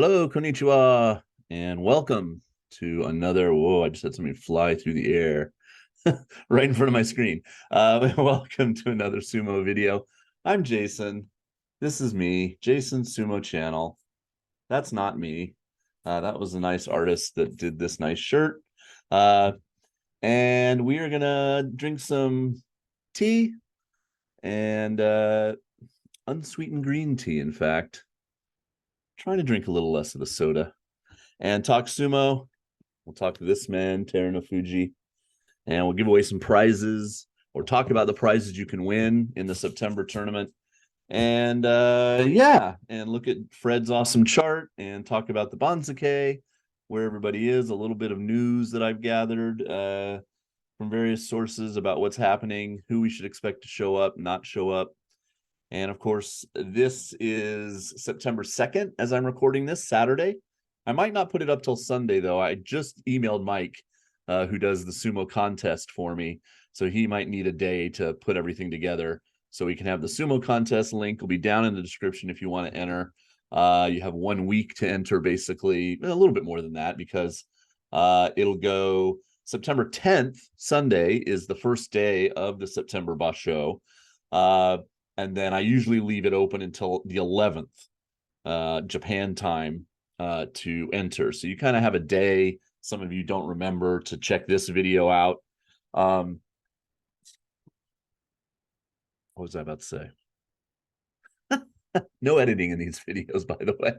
Hello, konnichiwa, and welcome to another. Whoa, I just had something fly through the air right in front of my screen. Welcome to another Sumo video. I'm Jason. This is me, Jason Sumo channel. That's not me. That was a nice artist that did this nice shirt. Uh, and we are gonna drink some tea and unsweetened green tea, in fact. Trying to drink a little less of the soda and talk sumo. We'll talk to this man, Terunofuji, and we'll give away some prizes or talk about the prizes you can win in the September tournament. And yeah, and look at Fred's awesome chart and talk about the Bonsuke, where everybody is, a little bit of news that I've gathered from various sources about what's happening, who we should expect to show up, not show up. And of course, this is September 2nd as I'm recording this, Saturday. I might not put it up till Sunday, though. I just emailed Mike, who does the sumo contest for me. So he might need a day to put everything together so we can have the sumo contest link. Will be down in the description if you want to enter. You have 1 week to enter, basically, a little bit more than that, because it'll go September 10th, Sunday, is the first day of the September Basho. And then I usually leave it open until the 11th, Japan time, to enter. So you kind of have a day. Some of you don't remember to check this video out. What was I about to say? No editing in these videos, by the way.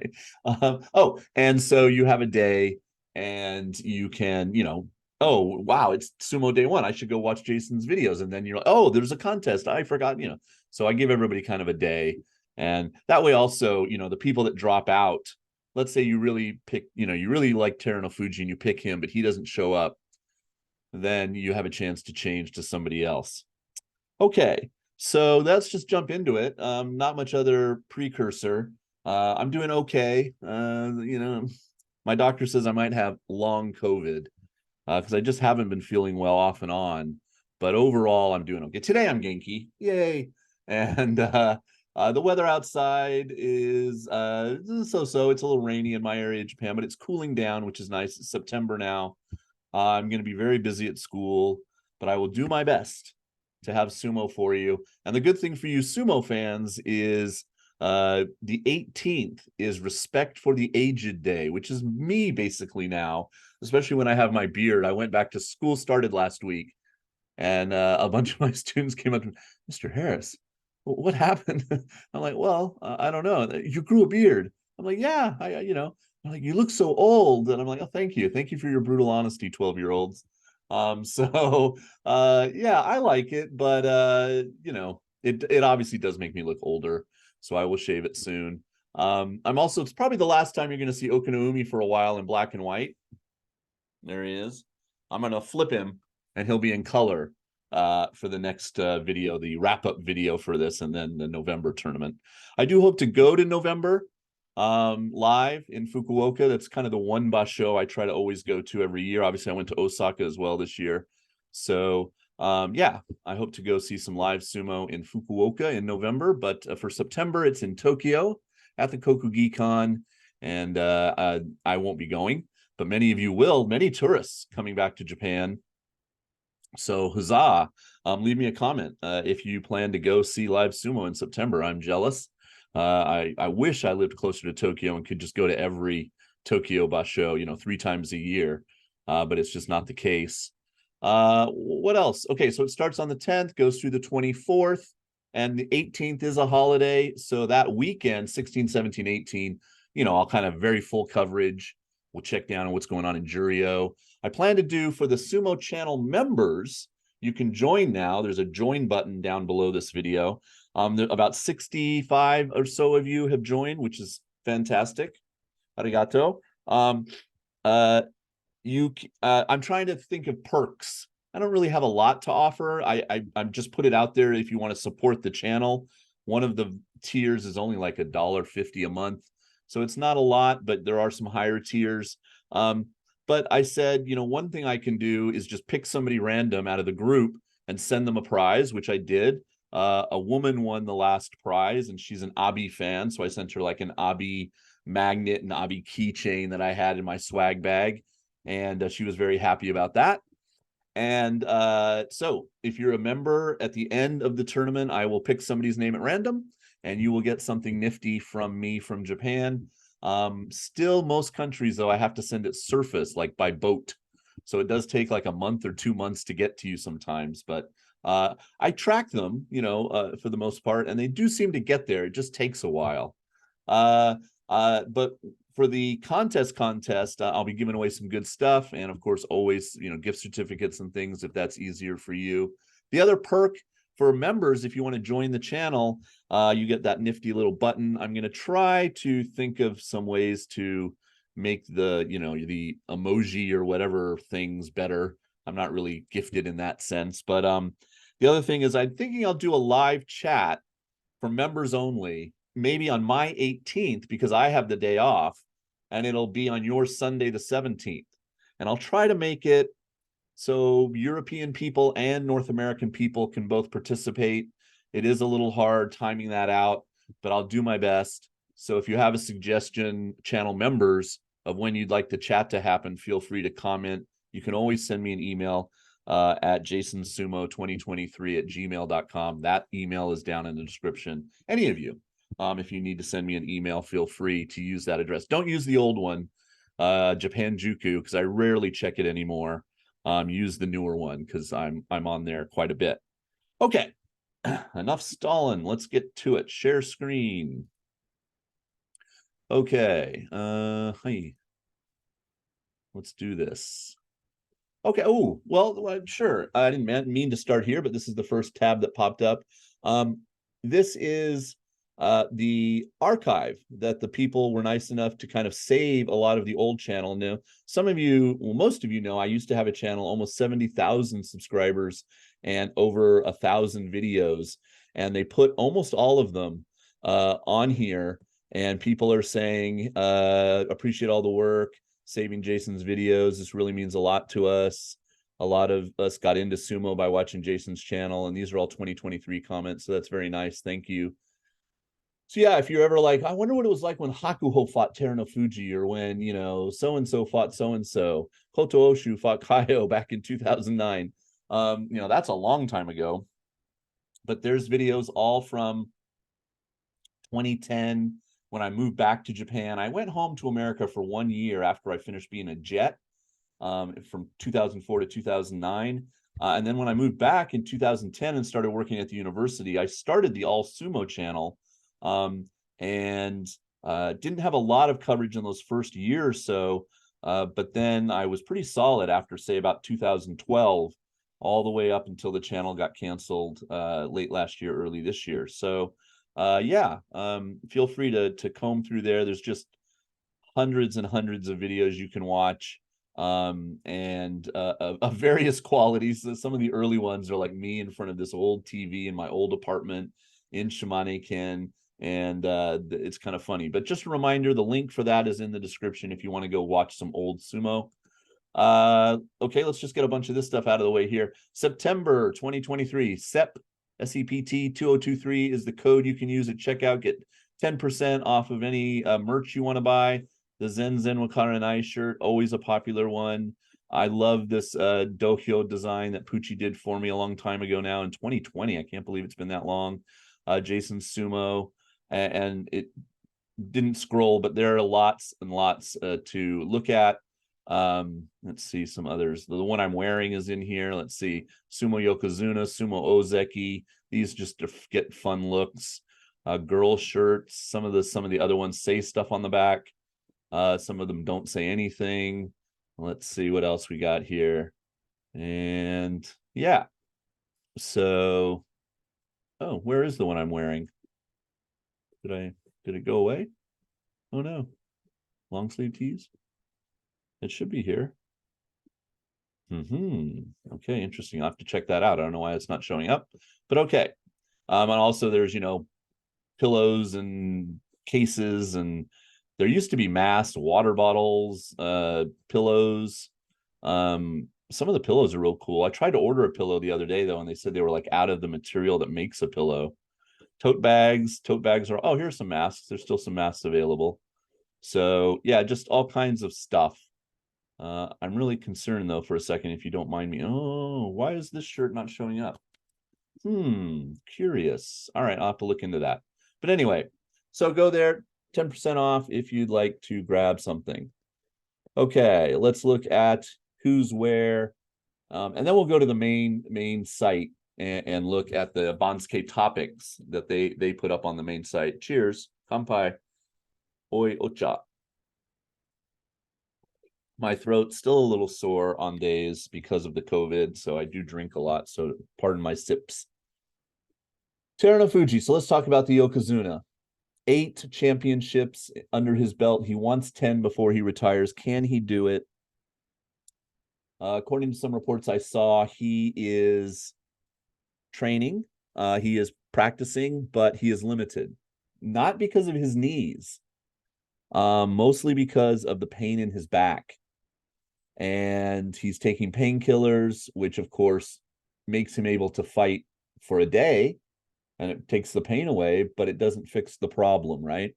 Oh, and so you have a day and you can, oh, wow, it's Sumo Day 1. I should go watch Jason's videos. And then you're like, oh, there's a contest. I forgot, So I give everybody kind of a day. And that way also, the people that drop out, let's say you really pick, you really like Terunofuji and you pick him, but he doesn't show up, then you have a chance to change to somebody else. Okay, so let's just jump into it. Not much other precursor. I'm doing okay. My doctor says I might have long COVID because I just haven't been feeling well off and on. But overall, I'm doing okay. Today I'm Genki. Yay. And the weather outside is so-so. It's a little rainy in my area of Japan, but it's cooling down, which is nice. It's September now. I'm going to be very busy at school, but I will do my best to have sumo for you. And the good thing for you sumo fans is the 18th is Respect for the Aged Day, which is me basically now, especially when I have my beard. I went back to school, started last week, and a bunch of my students came up to me, Mr. Harris, what happened? I'm like, well, I don't know. You grew a beard. I'm like, yeah, I'm like, you look so old. And I'm like, oh, thank you. Thank you for your brutal honesty, 12-year-olds. So yeah, I like it, but it obviously does make me look older. So I will shave it soon. It's probably the last time you're gonna see Okinaumi for a while in black and white. There he is. I'm gonna flip him and he'll be in color for the next video, the wrap-up video for this, and then the November tournament. I do hope to go to November live in Fukuoka. That's kind of the one basho I try to always go to every year. Obviously, I went to Osaka as well this year. So yeah, I hope to go see some live sumo in Fukuoka in November. But for September, it's in Tokyo at the Kokugi-Con, and I won't be going, but many of you will. Many tourists coming back to Japan. So huzzah! Leave me a comment if you plan to go see live sumo in September. I'm jealous. I wish I lived closer to Tokyo and could just go to every Tokyo basho, 3 times a year, but it's just not the case. What else? Okay, so it starts on the 10th, goes through the 24th, and the 18th is a holiday. So that weekend, 16, 17, 18, I'll kind of very full coverage. We'll check down on what's going on in Juryo. I plan to do for the Sumo channel members, you can join now. There's a join button down below this video. About 65 or so of you have joined, which is fantastic. Arigato. I'm trying to think of perks. I don't really have a lot to offer. I'm just put it out there if you want to support the channel. One of the tiers is only like $1.50 a month. So it's not a lot, but there are some higher tiers. But I said, one thing I can do is just pick somebody random out of the group and send them a prize, which I did. A woman won the last prize, and she's an Abi fan, so I sent her like an Abi magnet and Nabi keychain that I had in my swag bag. And she was very happy about that. And so if you're a member at the end of the tournament, I will pick somebody's name at random and you will get something nifty from me from Japan. Still, most countries, though, I have to send it surface, like by boat. So it does take like a month or 2 months to get to you sometimes. But I track them, for the most part, and they do seem to get there. It just takes a while. But for the contest, I'll be giving away some good stuff. And of course, always, gift certificates and things if that's easier for you. The other perk for members, if you want to join the channel, you get that nifty little button. I'm going to try to think of some ways to make the, the emoji or whatever things better. I'm not really gifted in that sense. But the other thing is I'm thinking I'll do a live chat for members only, maybe on my 18th, because I have the day off, and it'll be on your Sunday the 17th. And I'll try to make it so European people and North American people can both participate. It is a little hard timing that out, but I'll do my best. So if you have a suggestion, channel members, of when you'd like the chat to happen, feel free to comment. You can always send me an email at jasonsumo2023@gmail.com. That email is down in the description. Any of you, if you need to send me an email, feel free to use that address. Don't use the old one, Japan Juku, because I rarely check it anymore. Use the newer one because I'm on there quite a bit. Okay, enough stalling. Let's get to it. Share screen. Okay, hi. Let's do this. Okay. Oh, well, sure. I didn't mean to start here, but this is the first tab that popped up. This is the archive that the people were nice enough to kind of save a lot of the old channel. Now, some of you, well, most of you know, I used to have a channel, almost 70,000 subscribers and over 1,000 videos, and they put almost all of them on here. And people are saying, appreciate all the work, saving Jason's videos. This really means a lot to us. A lot of us got into sumo by watching Jason's channel, and these are all 2023 comments, so that's very nice. Thank you. So yeah, if you're ever like, I wonder what it was like when Hakuoho fought Terunofuji, or when, so-and-so fought so-and-so, Koto Oshu fought Kaio back in 2009. That's a long time ago. But there's videos all from 2010, when I moved back to Japan. I went home to America for 1 year after I finished being a jet, from 2004 to 2009. And then when I moved back in 2010 and started working at the university, I started the All Sumo channel, and didn't have a lot of coverage in those first year or so. But then I was pretty solid after, say, about 2012, all the way up until the channel got canceled late last year, early this year. So feel free to comb through there. There's just hundreds and hundreds of videos you can watch, and of various qualities. Some of the early ones are like me in front of this old TV in my old apartment in Shimane-ken, and it's kind of funny. But just a reminder, the link for that is in the description if you want to go watch some old sumo. Okay, let's just get a bunch of this stuff out of the way here. September 2023, SEPT 2023 is the code you can use at checkout. Get 10% off of any merch you want to buy. The Zen Wakaranai shirt, always a popular one. I love this dohyo design that Pucci did for me a long time ago now in 2020. I can't believe it's been that long. Jason Sumo, and it didn't scroll, but there are lots and lots to look at. Let's see some others. The one I'm wearing is in here. Let's see, Sumo Yokozuna, Sumo Ozeki. These just to get fun looks. Girl shirts. Some of the other ones say stuff on the back. Some of them don't say anything. Let's see what else we got here. And yeah, so, oh, where is the one I'm wearing? Did it go away? Oh no, long sleeve tees. It should be here. Okay, interesting. I'll have to check that out. I don't know why it's not showing up, but okay. And also there's, pillows and cases, and there used to be masks, water bottles, pillows. Some of the pillows are real cool. I tried to order a pillow the other day though, and they said they were like out of the material that makes a pillow. Tote bags are, oh, here's some masks. There's still some masks available. So yeah, just all kinds of stuff. I'm really concerned though for a second, if you don't mind me. Oh, why is this shirt not showing up? Curious. All right, I'll have to look into that. But anyway, so go there, 10% off if you'd like to grab something. Okay, let's look at who's where. And then we'll go to the main site and look at the Bonsuke topics that they put up on the main site. Cheers. Kanpai. Oi ocha. My throat's still a little sore on days because of the COVID, so I do drink a lot, so pardon my sips. Terunofuji. So let's talk about the Yokozuna. 8 championships under his belt. He wants 10 before he retires. Can he do it? According to some reports I saw, he is training. He is practicing, but he is limited. Not because of his knees, mostly because of the pain in his back. And he's taking painkillers, which of course makes him able to fight for a day, and it takes the pain away, but it doesn't fix the problem, right?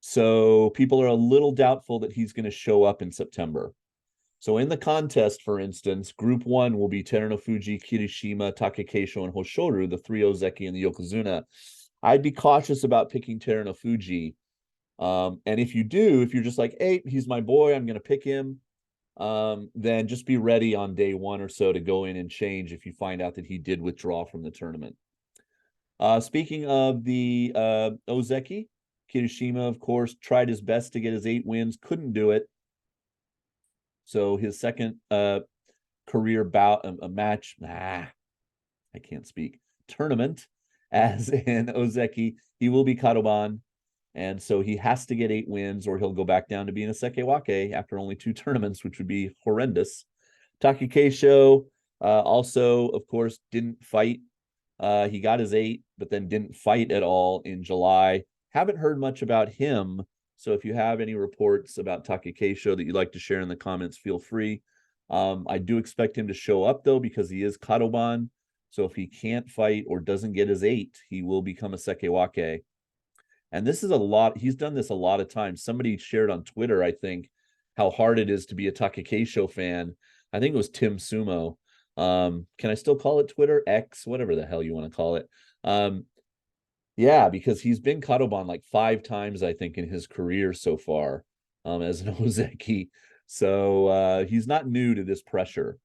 So people are a little doubtful that he's going to show up in September. So in the contest, for instance, Group 1 will be Terunofuji, Kirishima, Takakeisho, and Hoshoryu, the 3 Ozeki and the Yokozuna. I'd be cautious about picking Terunofuji. And if you do, if you're just like, hey, he's my boy, I'm going to pick him, then just be ready on day 1 or so to go in and change if you find out that he did withdraw from the tournament. Speaking of the Ozeki, Kirishima, of course, tried his best to get his 8 wins, couldn't do it. So his second career bout, a match, I can't speak, tournament, as in Ozeki, he will be kadoban. And so he has to get 8 wins or he'll go back down to being a sekiwake after only 2 tournaments, which would be horrendous. Takakeisho also, of course, didn't fight. He got his 8, but then didn't fight at all in July. Haven't heard much about him. So if you have any reports about Takakeisho that you'd like to share in the comments, feel free. I do expect him to show up, though, because he is kadoban. So if he can't fight or doesn't get his 8, he will become a sekiwake. And this is a lot. He's done this a lot of times. Somebody shared on Twitter, I think, how hard it is to be a Takakeisho fan. I think it was Tim Sumo. Can I still call it Twitter? X, whatever the hell you want to call it. Yeah, because he's been kadoban like 5 times, I think, in his career so far, as an Ozeki. So he's not new to this pressure.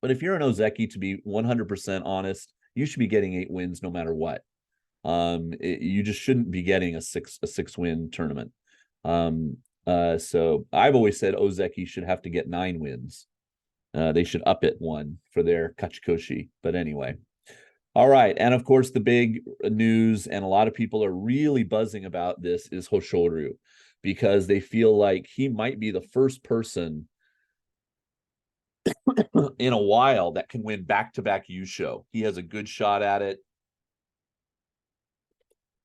But if you're an Ozeki, to be 100% honest, you should be getting 8 wins no matter what. You just shouldn't be getting a 6-win tournament. So I've always said Ozeki should have to get 9 wins. They should up it 1 for their Kachikoshi. But anyway. All right. And of course, the big news, and a lot of people are really buzzing about this, is Hoshoryu, because they feel like he might be the first person in a while that can win back-to-back Yusho. He has a good shot at it.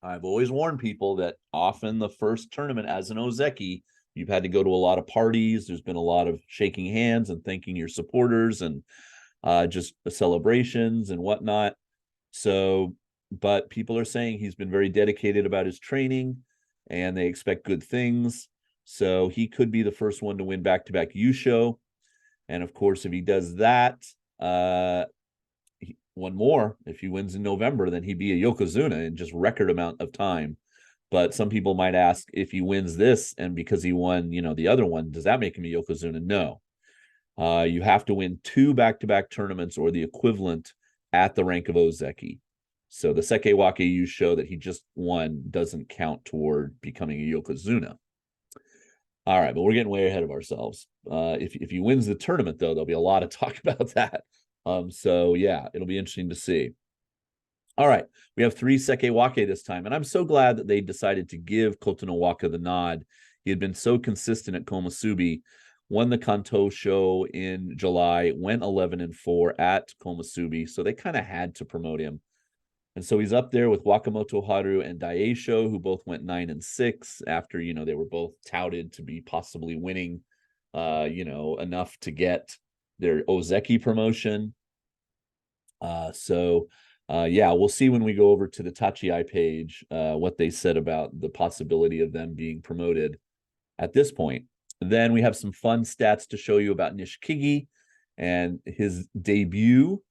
I've always warned people that often the first tournament as an Ozeki, you've had to go to a lot of parties. There's been a lot of shaking hands and thanking your supporters and just celebrations and whatnot. So, but people are saying he's been very dedicated about his training and they expect good things. So he could be the first one to win back-to-back Yusho. And of course, if he does that, one more, if he wins in November, then he'd be a Yokozuna in just record amount of time. But some people might ask, if he wins this and because he won, the other one, does that make him a Yokozuna? No. You have to win 2 back-to-back tournaments or the equivalent at the rank of Ozeki. So the Sekiwake Yusho that he just won doesn't count toward becoming a Yokozuna. All right, but we're getting way ahead of ourselves. If he wins the tournament, though, there'll be a lot of talk about that. So yeah, it'll be interesting to see. All right, we have 3 sekiwake this time, and I'm so glad that they decided to give Kotonowaka the nod. He had been so consistent at Komusubi, won the Kanto show in July, went 11-4 at Komusubi, so they kind of had to promote him. And so he's up there with Wakamoto Haru and Daisho, who both went 9-6 after, they were both touted to be possibly winning, enough to get their Ozeki promotion. So Yeah, we'll see when we go over to the Tachiai page what they said about the possibility of them being promoted at this point. Then we have some fun stats to show you about Nishikigi and his debut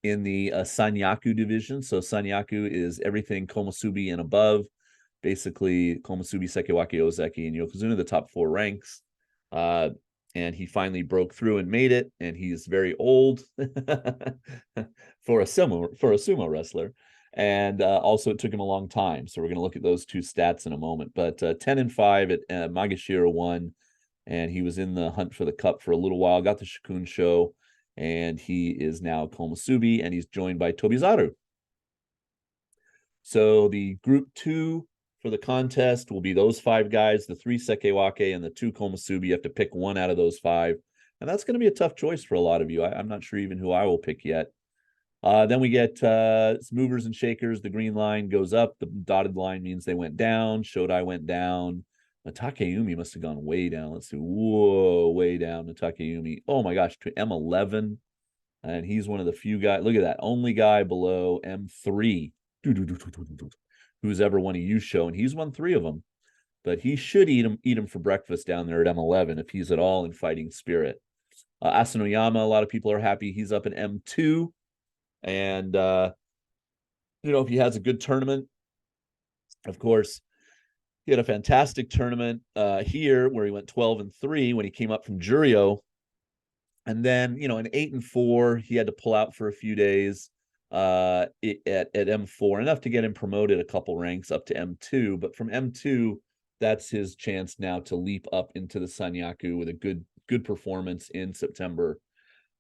in the Sanyaku division. So Sanyaku is everything Komusubi and above, basically Komusubi, Sekiwake, Ozeki, and Yokozuna, the top 4 ranks. And he finally broke through and made it, and he's very old for a sumo wrestler. And also it took him a long time. So we're going to look at those 2 stats in a moment. But 10-5 at Magashira 1, and he was in the hunt for the cup for a little while, got the Shikun show, and he is now Komusubi, and he's joined by Tobizaru. So the group 2 for the contest will be those 5 guys, the 3 sekiwake and the 2 Komusubi. You have to pick one out of those 5. And that's going to be a tough choice for a lot of you. I'm not sure even who I will pick yet. Then we get movers and shakers. The green line goes up. The dotted line means they went down. Shodai went down. Takeyumi must have gone way down. Let's see. Whoa, way down to Takeyumi. Oh my gosh, to M11. And he's one of the few guys. Look at that. Only guy below M3 who's ever won a U show. And he's won 3 of them. But he should eat him for breakfast down there at M11 if he's at all in fighting spirit. Asanoyama, a lot of people are happy. He's up at M2. And, if he has a good tournament, of course, he had a fantastic tournament here where he went 12-3 when he came up from Juryo. And then, in 8-4, he had to pull out for a few days at M4, enough to get him promoted a couple ranks up to M2. But from M2, that's his chance now to leap up into the Sanyaku with a good performance in September.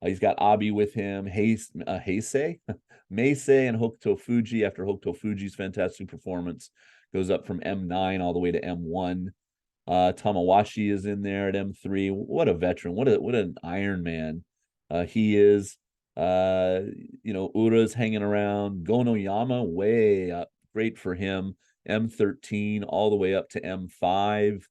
He's got Abi with him, Meisei, and Hokutofuji after Hokutofuji's fantastic performance. Goes up from M9 all the way to M1. Tamawashi is in there at M3. What a veteran. What an Iron Man he is. Ura's hanging around. Gonoyama way up. Great for him. M13 all the way up to M5.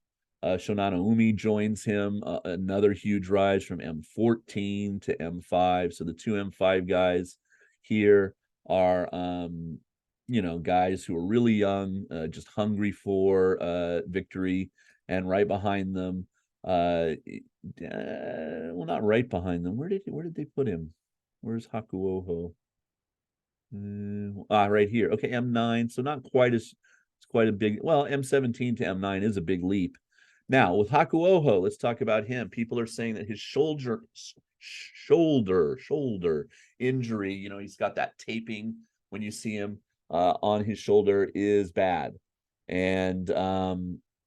Shonano Umi joins him, another huge rise from M14 to M5. So the 2 M5 guys here are, guys who are really young, just hungry for victory. And right behind them, well, not right behind them. Where did they put him? Where's Hakuoho? Right here. Okay, M9. So not quite as, it's quite a big, well, M17 to M9 is a big leap. Now, with Hakuoho, let's talk about him. People are saying that his shoulder injury, he's got that taping when you see him on his shoulder is bad. And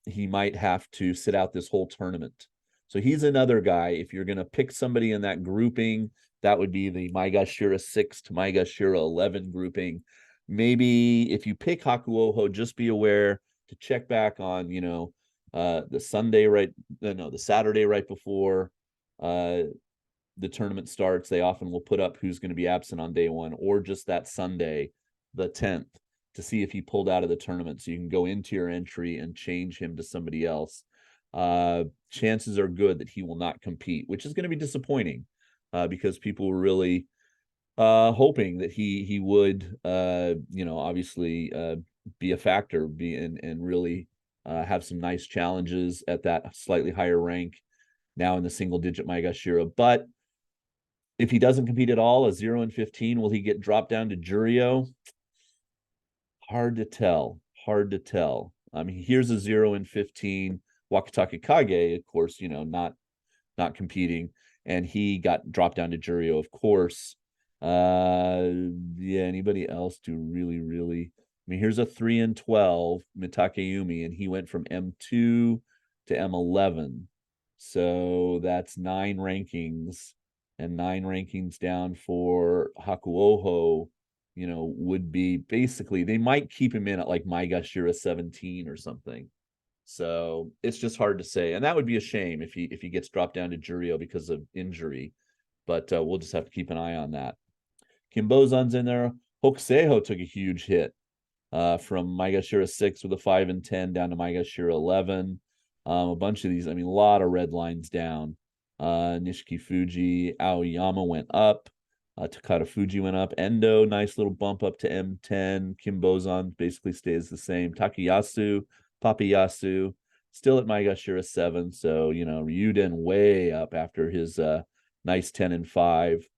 he might have to sit out this whole tournament. So he's another guy. If you're going to pick somebody in that grouping, that would be the Maegashira 6 to Maegashira 11 grouping. Maybe if you pick Hakuoho, just be aware to check back on, the Saturday right before the tournament starts. They often will put up who's going to be absent on day 1, or just that Sunday, the 10th, to see if he pulled out of the tournament. So you can go into your entry and change him to somebody else. Chances are good that he will not compete, which is going to be disappointing because people were really hoping that he would, obviously be a factor, and really have some nice challenges at that slightly higher rank now in the single-digit Maegashira. But if he doesn't compete at all, a 0-15, will he get dropped down to Juryo? Hard to tell. I mean, here's a 0-15. Wakatake Kage, of course, not competing, and he got dropped down to Juryo, of course. Anybody else do really? I mean, here's a 3-12, Mitakeyumi, and he went from M2 to M11. So that's 9 rankings, and 9 rankings down for Hakuoho, would be basically, they might keep him in at like Maegashira 17 or something. So it's just hard to say. And that would be a shame if he gets dropped down to Juryo because of injury. But we'll just have to keep an eye on that. Kimbozan's in there. Hokuseiho took a huge hit from Maegashira 6 with a 5-10 down to Maegashira 11. A bunch of these, a lot of red lines down. Nishiki Fuji, Aoyama went up. Takata Fuji went up. Endo, nice little bump up to M10. Kim Bozan basically stays the same. Takayasu, Papayasu, still at Maegashira 7. So, Ryuden way up after his nice 10 and 5.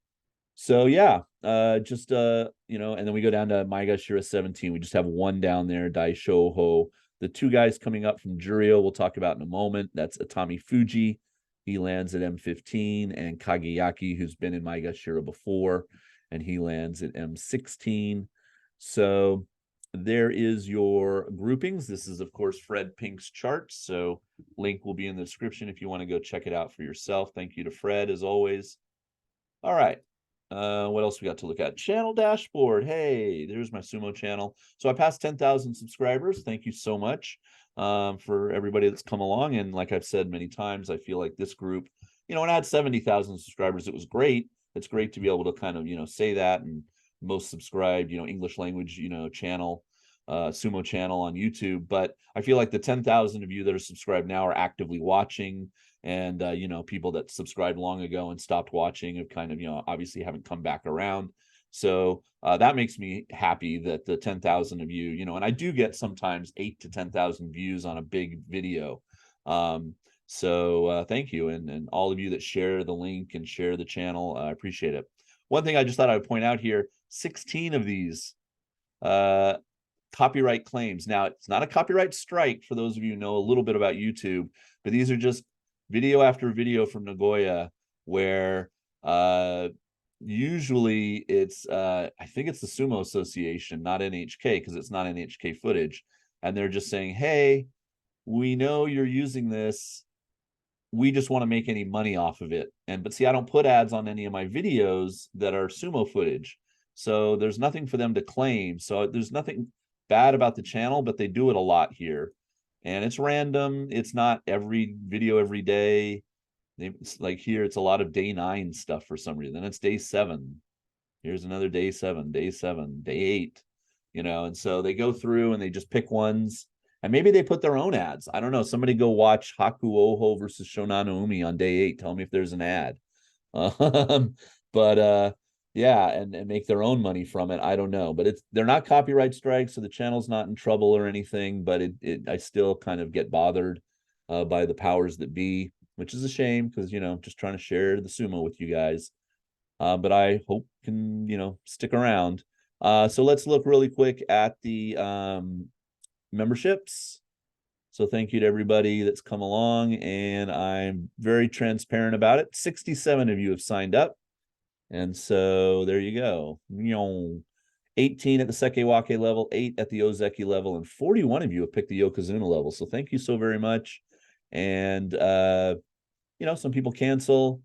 So yeah, and then we go down to Maegashira 17. We just have one down there, Daishoho. The two guys coming up from Juryo, we'll talk about in a moment. That's Atami Fuji. He lands at M15, and Kageyaki, who's been in Maegashira before, and he lands at M16. So there is your groupings. This is, of course, Fred Pink's chart. So link will be in the description if you want to go check it out for yourself. Thank you to Fred, as always. All right. What else we got to look at? Channel dashboard. Hey, there's my Sumo channel. So I passed 10,000 subscribers. Thank you so much for everybody that's come along. And like I've said many times, I feel like this group, when I had 70,000 subscribers, it was great. It's great to be able to kind of, say that, and most subscribed, English language, channel, Sumo channel on YouTube. But I feel like the 10,000 of you that are subscribed now are actively watching. And, people that subscribed long ago and stopped watching have kind of, obviously haven't come back around. So that makes me happy that the 10,000 of you, and I do get sometimes 8 to 10,000 views on a big video. So thank you. And all of you that share the link and share the channel, I appreciate it. One thing I just thought I would point out here, 16 of these copyright claims. Now, it's not a copyright strike for those of you who know a little bit about YouTube, but these are just video after video from Nagoya where usually it's I think it's the Sumo Association, not NHK, because it's not NHK footage, and they're just saying, hey, we know you're using this, we just want to make any money off of it. But see, I don't put ads on any of my videos that are Sumo footage, so there's nothing for them to claim. So there's nothing bad about the channel, but they do it a lot here. And it's random. It's not every video every day. It's like here, it's a lot of day 9 stuff for some reason. Then it's day 7. Here's another day 7, day 7, day 8, and so they go through and they just pick ones. And maybe they put their own ads. I don't know. Somebody go watch Hakuoho versus Shonan Umi on day 8. Tell me if there's an ad. But yeah, and make their own money from it. I don't know, but they're not copyright strikes, so the channel's not in trouble or anything. But I still kind of get bothered by the powers that be, which is a shame because just trying to share the Sumo with you guys. But I hope can stick around. So let's look really quick at the memberships. So thank you to everybody that's come along, and I'm very transparent about it. 67 of you have signed up. And so there you go. 18 at the sekiwake level, 8 at the Ozeki level, and 41 of you have picked the Yokozuna level. So thank you so very much. And some people cancel.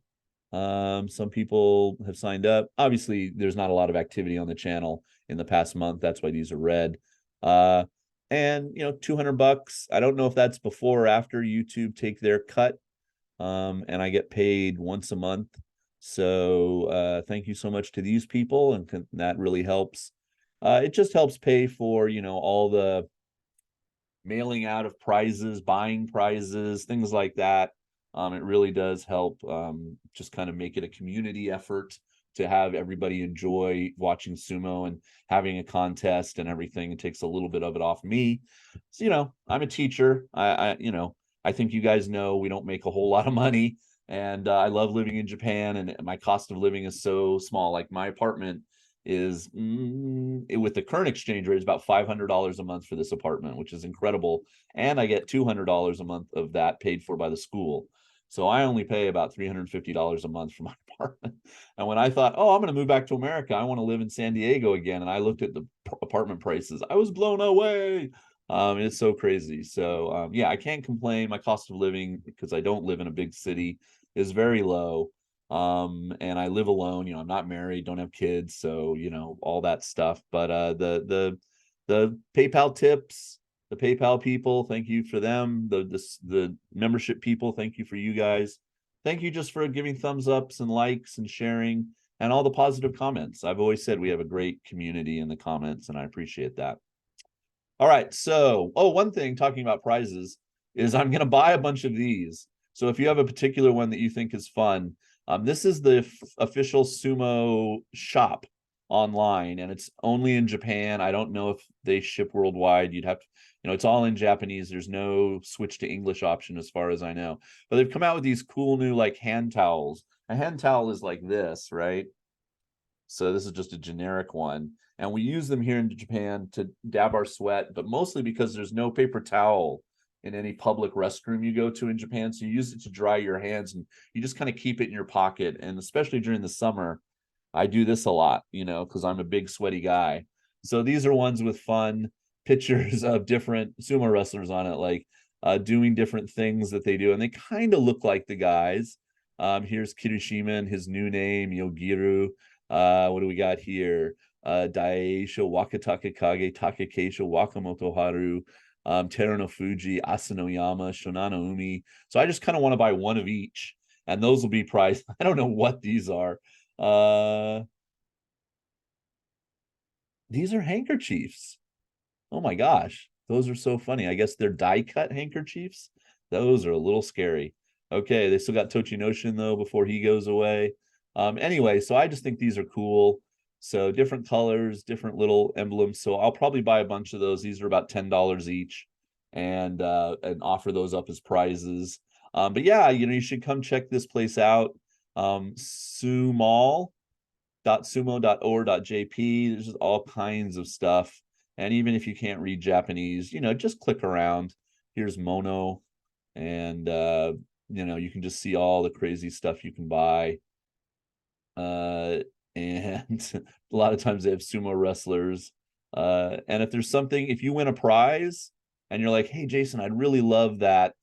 Some people have signed up. Obviously, there's not a lot of activity on the channel in the past month. That's why these are red. And $200. I don't know if that's before or after YouTube take their cut. And I get paid once a month. So thank you so much to these people, and that really helps. It just helps pay for all the mailing out of prizes, buying prizes, things like that. It really does help just kind of make it a community effort to have everybody enjoy watching Sumo and having a contest and everything. It takes a little bit of it off me. So, I'm a teacher. I think you guys know we don't make a whole lot of money. And I love living in Japan, and my cost of living is so small. Like my apartment is, with the current exchange rate, is about $500 a month for this apartment, which is incredible. And I get $200 a month of that paid for by the school. So I only pay about $350 a month for my apartment. And when I thought, I'm going to move back to America, I want to live in San Diego again, and I looked at the apartment prices, I was blown away. It's so crazy. So yeah, I can't complain. My cost of living, because I don't live in a big city, is very low. And I live alone. I'm not married, don't have kids, so all that stuff. But the PayPal tips, the PayPal people, thank you for them. The membership people, thank you for you guys. Thank you just for giving thumbs ups and likes and sharing and all the positive comments. I've always said we have a great community in the comments, and I appreciate that. All right, so one thing talking about prizes is I'm going to buy a bunch of these. So if you have a particular one that you think is fun, This is the official sumo shop online, and it's only in Japan. I don't know if they ship worldwide. You'd have to, it's all in Japanese. There's no switch to English option as far as I know. But they've come out with these cool new like hand towels. A hand towel is like this, right? So this is just a generic one. And we use them here in Japan to dab our sweat, but mostly because there's no paper towel in any public restroom you go to in Japan. So you use it to dry your hands and you just kind of keep it in your pocket. And especially during the summer, I do this a lot, because I'm a big sweaty guy. So these are ones with fun pictures of different sumo wrestlers on it, like doing different things that they do. And they kind of look like the guys. Here's Kirishima and his new name, Yogiru. What do we got here? Daisho, Wakatake Kage, Takakeisho, Wakamoto Haru, Terunofuji, Asanoyama, Shonano Umi. So I just kind of want to buy one of each, and those will be priced. I don't know what these are. These are handkerchiefs. Oh my gosh, those are so funny. I guess they're die cut handkerchiefs. Those are a little scary. Okay, they still got Tochinoshin though before he goes away. Anyway, so I just think these are cool. So different colors, different little emblems. So I'll probably buy a bunch of those. These are about $10 each, and offer those up as prizes. But yeah, you should come check this place out. Sumo.or.jp. There's just all kinds of stuff. And even if you can't read Japanese, just click around. Here's Mono, and you can just see all the crazy stuff you can buy. And a lot of times they have sumo wrestlers. And if there's something, if you win a prize and you're like, hey, Jason, I'd really love that,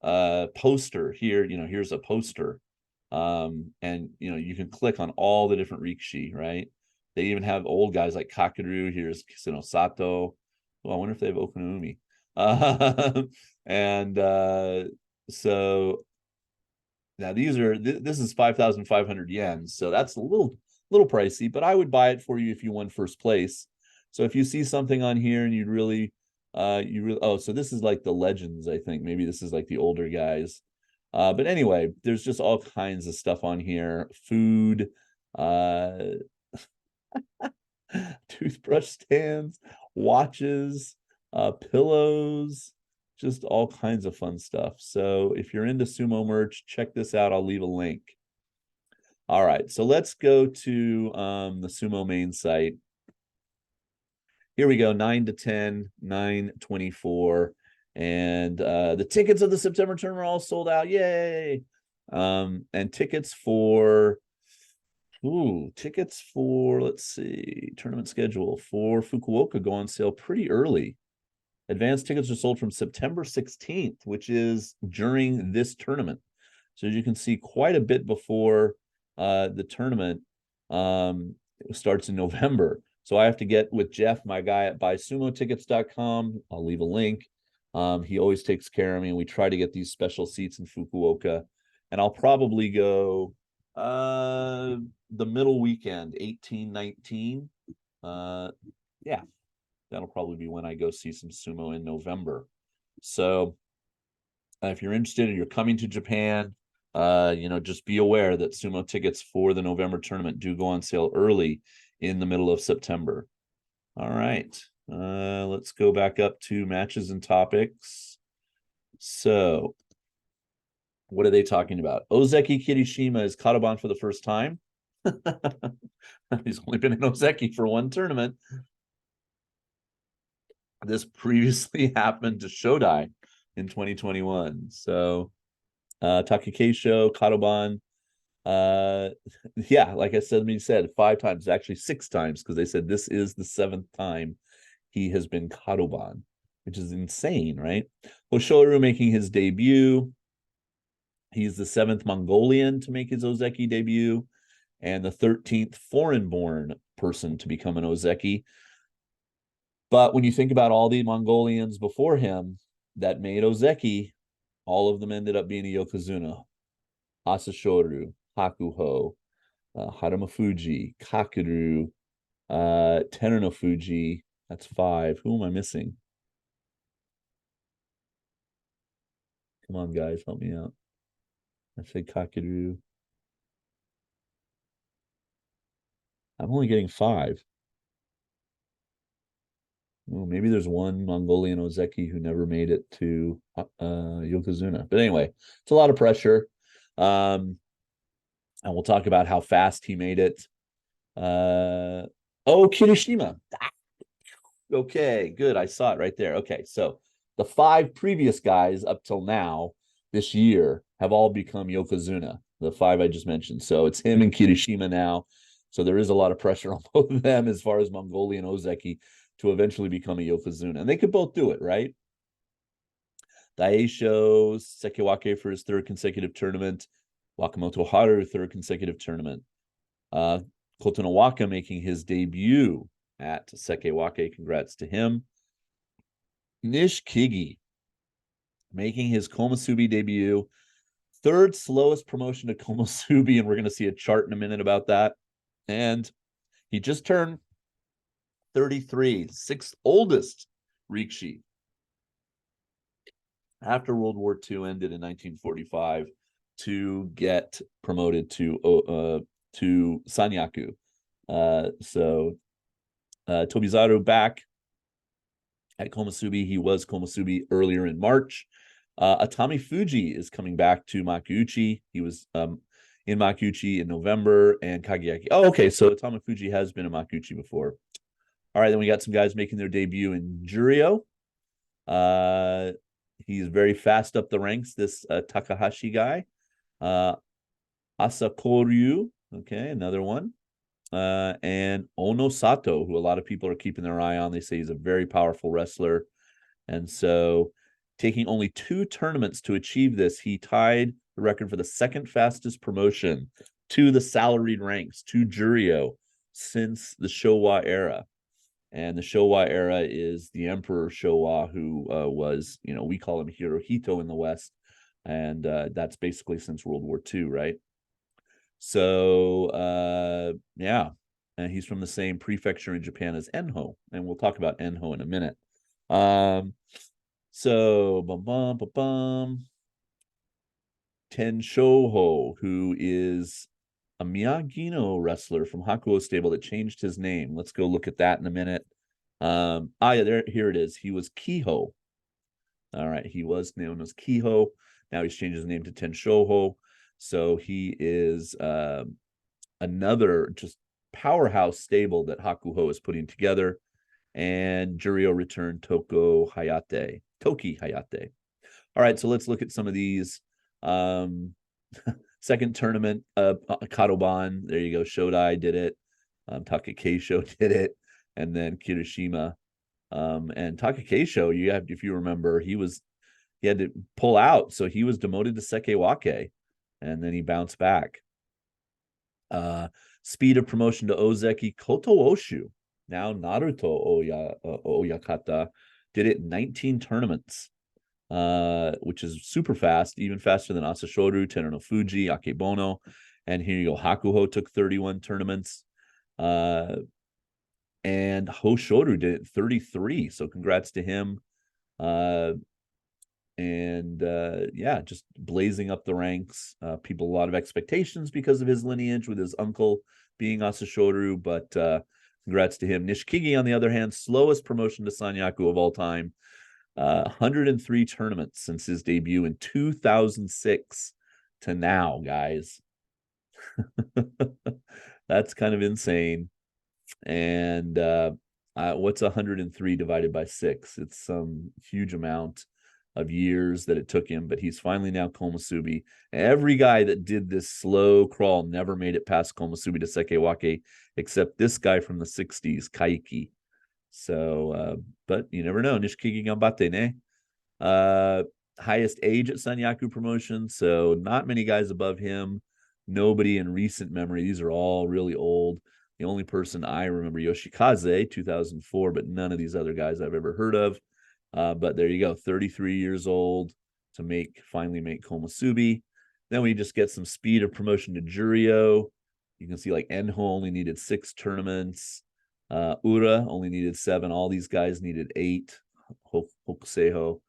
poster here, here's a poster. And you can click on all the different rikishi, right? They even have old guys like Kakaru. Here's Kiseno Sato. Well, I wonder if they have Okunumi. And so now this is 5,500 yen, so that's a little pricey, but I would buy it for you if you won first place. So if you see something on here and so this is like the legends, I think. Maybe this is like the older guys. But anyway, there's just all kinds of stuff on here. Food, uh toothbrush stands, watches, pillows, just all kinds of fun stuff. So if you're into sumo merch, check this out. I'll leave a link. All right, so let's go to the sumo main site. Here we go, 9 to 10, 9/24. And the tickets of the September tournament are all sold out. Yay! And tickets for let's see, tournament schedule for Fukuoka go on sale pretty early. Advanced tickets are sold from September 16th, which is during this tournament. So as you can see, quite a bit before the tournament starts in November. So I have to get with Jeff, my guy at buysumotickets.com. I'll leave a link. He always takes care of me, and we try to get these special seats in Fukuoka. And I'll probably go the middle weekend, 18, 19. Yeah, that'll probably be when I go see some sumo in November. So if you're interested and you're coming to Japan, just be aware that sumo tickets for the November tournament do go on sale early in the middle of September. All right, let's go back up to matches and topics. So what are they talking about? Ozeki Kirishima is kadoban for the first time. He's only been in Ozeki for one tournament. This previously happened to Shodai in 2021. So Takakeisho, kadoban. Yeah, like I said 5 times, actually 6 times, because they said this is the 7th time he has been kadoban, which is insane, right? Hoshoryu making his debut. He's the 7th Mongolian to make his Ozeki debut, and the 13th foreign-born person to become an Ozeki. But when you think about all the Mongolians before him that made Ozeki, all of them ended up being a Yokozuna. Asashoryu, Hakuoho, Haramafuji, Kakuru, Terunofuji. That's 5. Who am I missing? Come on, guys, help me out. I said Kakuru. I'm only getting 5. Well, maybe there's one Mongolian Ozeki who never made it to Yokozuna. But anyway, it's a lot of pressure. And we'll talk about how fast he made it. Oh, Kirishima. Okay, good. I saw it right there. Okay, so the 5 previous guys up till now this year have all become Yokozuna, the 5 I just mentioned. So it's him and Kirishima now. So there is a lot of pressure on both of them as far as Mongolian Ozeki to eventually become a Yokozuna. And they could both do it, right? Daisho, Sekiwake for his 3rd consecutive tournament. Wakamoto Haru, 3rd consecutive tournament. Kotonowaka making his debut at Sekiwake. Congrats to him. Nishikigi making his Komusubi debut. 3rd slowest promotion to Komusubi, and we're going to see a chart in a minute about that. And he just turned 33, 6th oldest Rikishi. After World War II ended in 1945 to get promoted to Sanyaku. So Tobizaru back at Komusubi. He was Komusubi earlier in March. Atami Fuji is coming back to Makuuchi. He was in Makuuchi in November, and Kageyaki. Oh, okay. So Atami Fuji has been in Makuuchi before. All right, then we got some guys making their debut in Juryo. He's very fast up the ranks, this Takahashi guy. Asakoryu, okay, another one. And Ono Sato, who a lot of people are keeping their eye on. They say he's a very powerful wrestler. And so, taking only 2 tournaments to achieve this, he tied the record for the 2nd fastest promotion to the salaried ranks, to Juryo, since the Showa era. And the Showa era is the Emperor Showa, who was, we call him Hirohito in the West. And that's basically since World War II, right? So, yeah. And he's from the same prefecture in Japan as Enho. And we'll talk about Enho in a minute. Tenshoho, who is a Miyagino wrestler from Hakuoho stable that changed his name. Let's go look at that in a minute. Yeah, here it is. He was Kiho. All right, he was known as Kiho. Now he's changed his name to Tenshoho. So he is another just powerhouse stable that Hakuoho is putting together. And Juryo returned Toki Hayate. All right, so let's look at some of these. Second tournament, kadoban. There you go. Shodai did it. Takakeisho did it, and then Kirishima. And Takakeisho, if you remember, he had to pull out, so he was demoted to sekiwake, and then he bounced back. Speed of promotion to Ozeki, Koto Oshu, now Naruto Oyakata, did it in 19 tournaments. Which is super fast, even faster than Asashoryu, Terunofuji, Akebono. And here you go. Hakuoho took 31 tournaments. And Hoshoryu did it 33. So congrats to him. Yeah, just blazing up the ranks. People, a lot of expectations because of his lineage with his uncle being Asashoryu, but congrats to him. Nishikigi, on the other hand, slowest promotion to Sanyaku of all time. 103 tournaments since his debut in 2006 to now, guys. That's kind of insane. And what's 103 divided by 6? It's some huge amount of years that it took him, but he's finally now Komusubi. Every guy that did this slow crawl never made it past Komusubi to sekiwake, except this guy from the 60s, Kaiki. So, but you never know. Nishikigi Gambate, ne? Highest age at Sanyaku promotion, so not many guys above him. Nobody in recent memory. These are all really old. The only person I remember, Yoshikaze, 2004, but none of these other guys I've ever heard of. But there you go, 33 years old to finally make Komusubi. Then we just get some speed of promotion to Juryo. You can see like Enho only needed 6 tournaments. Ura only needed 7. All these guys needed 8. Hokuseiho,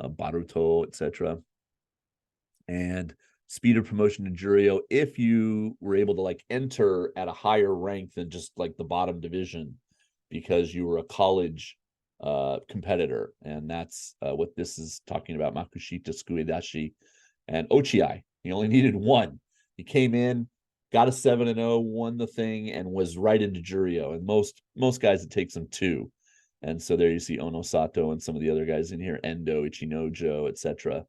Baruto, etc. And speed of promotion to Juryo if you were able to like enter at a higher rank than just like the bottom division because you were a college competitor. And that's what this is talking about. Makushita, Tsukuidashi, and Ochiai. He only needed one. He came in, got a 7-0, won the thing, and was right into Juryo. And most guys, it takes them two. And so there you see Onosato and some of the other guys in here, Endo, Ichinojo, etc.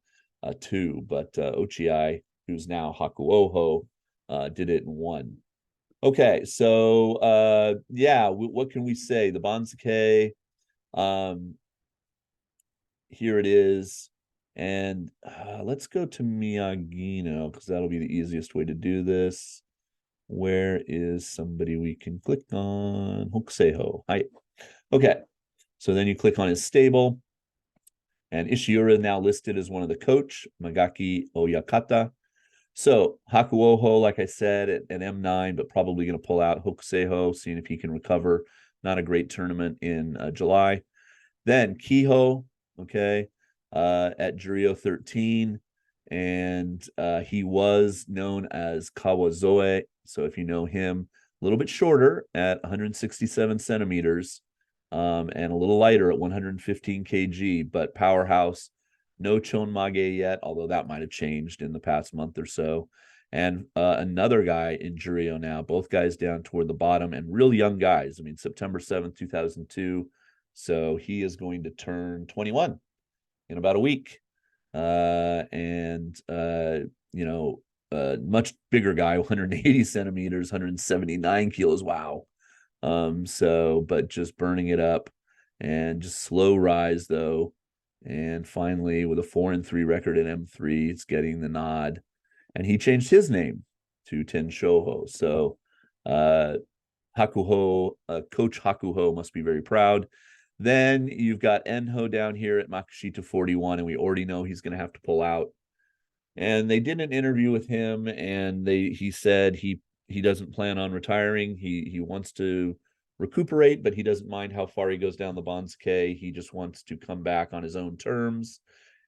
Too. But Ochiai, who's now Hakuoho, did it in one. Okay, so yeah, what can we say? The Bonsuke, here it is. And let's go to Miyagino, because that'll be the easiest way to do this. Where is somebody we can click on? Hokuseiho. Hi. Okay, so then you click on his stable. And Ishiura now listed as one of the coach, Magaki Oyakata. So Hakuoho, like I said, at M9, but probably going to pull out Hokuseiho, seeing if he can recover. Not a great tournament in July. Then Kiho, okay, at Juryo 13. And he was known as Kawazoe. So if you know him, a little bit shorter at 167 centimeters. And a little lighter at 115 kg, but powerhouse. No Chonmage yet, although that might have changed in the past month or so. And another guy in Juryo now, both guys down toward the bottom and real young guys. I mean, September 7th, 2002. So he is going to turn 21 in about a week. Much bigger guy, 180 centimeters, 179 kilos. Wow. But just burning it up and just slow rise though. And finally, with a 4-3 record at M3, it's getting the nod. And he changed his name to Tenshoho. So Hakuho, Coach Hakuho must be very proud. Then you've got Enho down here at Makushita 41, and we already know he's going to have to pull out. And they did an interview with him, and he said he doesn't plan on retiring. He wants to recuperate, but he doesn't mind how far he goes down the Bonsuke. He just wants to come back on his own terms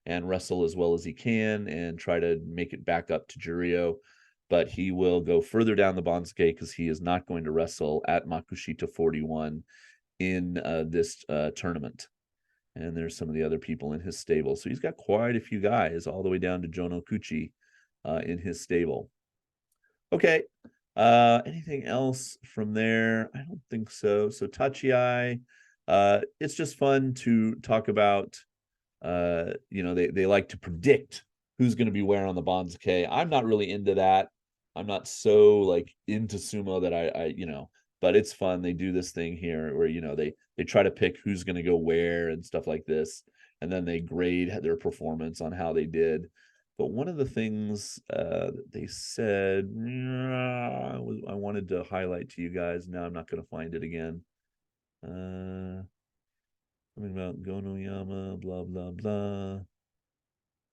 and wrestle as well as he can and try to make it back up to Juryo. But he will go further down the Bonsuke because he is not going to wrestle at Makushita 41 in this tournament. And there's some of the other people in his stable. So he's got quite a few guys all the way down to Jono Kuchi in his stable. Okay. Anything else from there? I don't think so. So Tachiai, it's just fun to talk about. They like to predict who's going to be where on the Bonsuke. I'm not really into that. I'm not so like into sumo that I but it's fun. They do this thing here where they try to pick who's going to go where and stuff like this, and then they grade their performance on how they did. But one of the things that they said, I wanted to highlight to you guys. Now I'm not going to find it again. Something about Gonoyama, blah, blah, blah.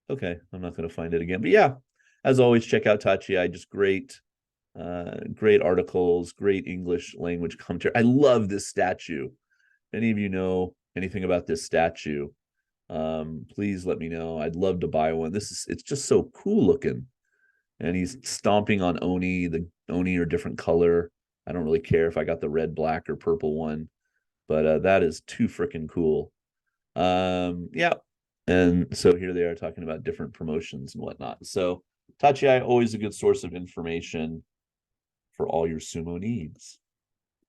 Okay, I'm not going to find it again. But yeah, as always, check out Tachiai. Just great articles, great English language commentary. I love this statue. If any of you know anything about this statue, please let me know. I'd love to buy one. It's just so cool looking. And he's stomping on Oni. The Oni are different color. I don't really care if I got the red, black, or purple one, but that is too freaking cool. Yeah. And so here they are talking about different promotions and whatnot. So Tachiai, always a good source of information for all your sumo needs.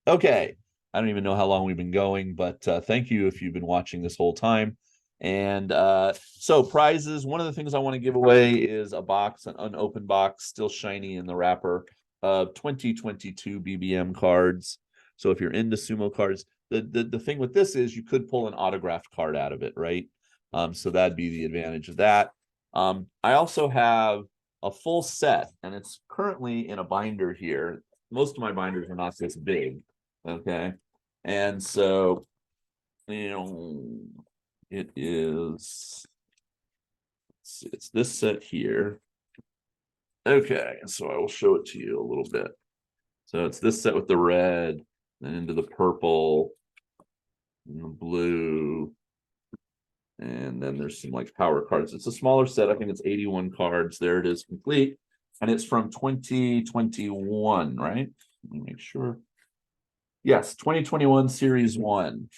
Okay. I don't even know how long we've been going, but thank you if you've been watching this whole time. And so prizes, one of the things I want to give away is a box, an unopened box, still shiny in the wrapper, of 2022 BBM cards. So if you're into sumo cards, the thing with this is you could pull an autographed card out of it, right? So that'd be the advantage of that. I also have a full set, and it's currently in a binder here. Most of my binders are not this big, okay? And so, it is, it's this set here. Okay, so I will show it to you a little bit. So it's this set with the red, then into the purple, and the blue, And then there's some like power cards. It's a smaller set. I think it's 81 cards. There it is, complete. And it's from 2021, right? Let me make sure. Yes, 2021 Series 1.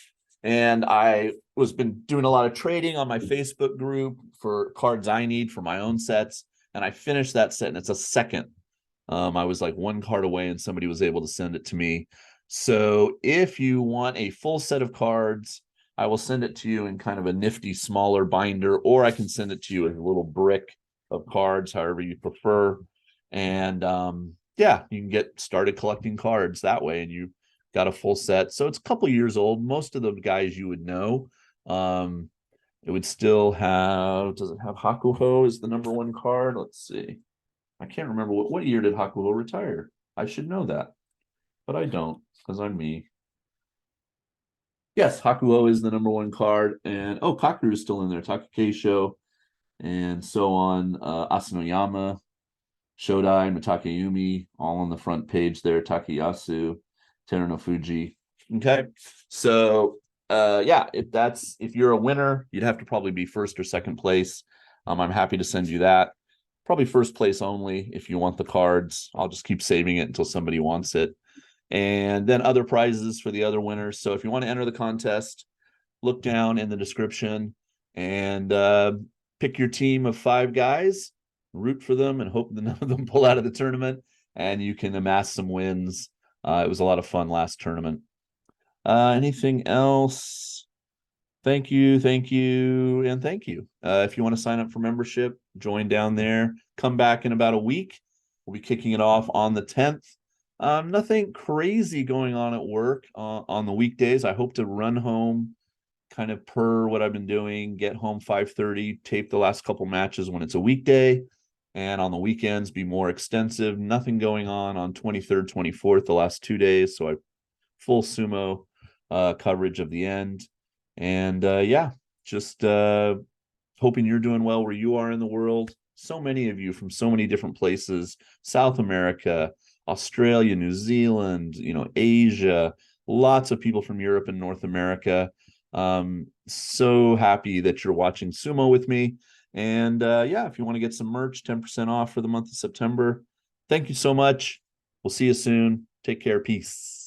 And I was been doing a lot of trading on my Facebook group for cards I need for my own sets. And I finished that set, and it's a second. I was like one card away, and somebody was able to send it to me. So if you want a full set of cards, I will send it to you in kind of a nifty, smaller binder, or I can send it to you as a little brick of cards, however you prefer. And yeah, you can get started collecting cards that way, and you got a full set. So it's a couple years old. Most of the guys you would know. It would still have, does it have Hakuoho as the number one card? Let's see. I can't remember what year did Hakuoho retire. I should know that, but I don't because I'm me. Yes, Hakuoho is the number one card, and oh, Kakeru is still in there. Takakeisho, and so on. Asanoyama, Shodai, Mitakeyumi, all on the front page there. Takayasu, Terunofuji. Okay, so yeah, if you're a winner, you'd have to probably be first or second place. I'm happy to send you that. Probably first place only if you want the cards. I'll just keep saving it until somebody wants it. And then other prizes for the other winners. So if you want to enter the contest, look down in the description and pick your team of 5 guys, root for them, and hope that none of them pull out of the tournament, and you can amass some wins. It was a lot of fun last tournament. Anything else? Thank you, and thank you. If you want to sign up for membership, join down there. Come back in about a week. We'll be kicking it off on the 10th. Nothing crazy going on at work on the weekdays. I hope to run home kind of per what I've been doing, get home 5:30, tape the last couple matches when it's a weekday, and on the weekends be more extensive. Nothing going on 23rd, 24th, the last 2 days. So I full sumo coverage of the end. And yeah, just hoping you're doing well where you are in the world. So many of you from so many different places, South America, Australia, New Zealand, Asia, lots of people from Europe and North America. So happy that you're watching Sumo with me. And yeah, if you want to get some merch, 10% off for the month of September. Thank you so much. We'll see you soon. Take care. Peace.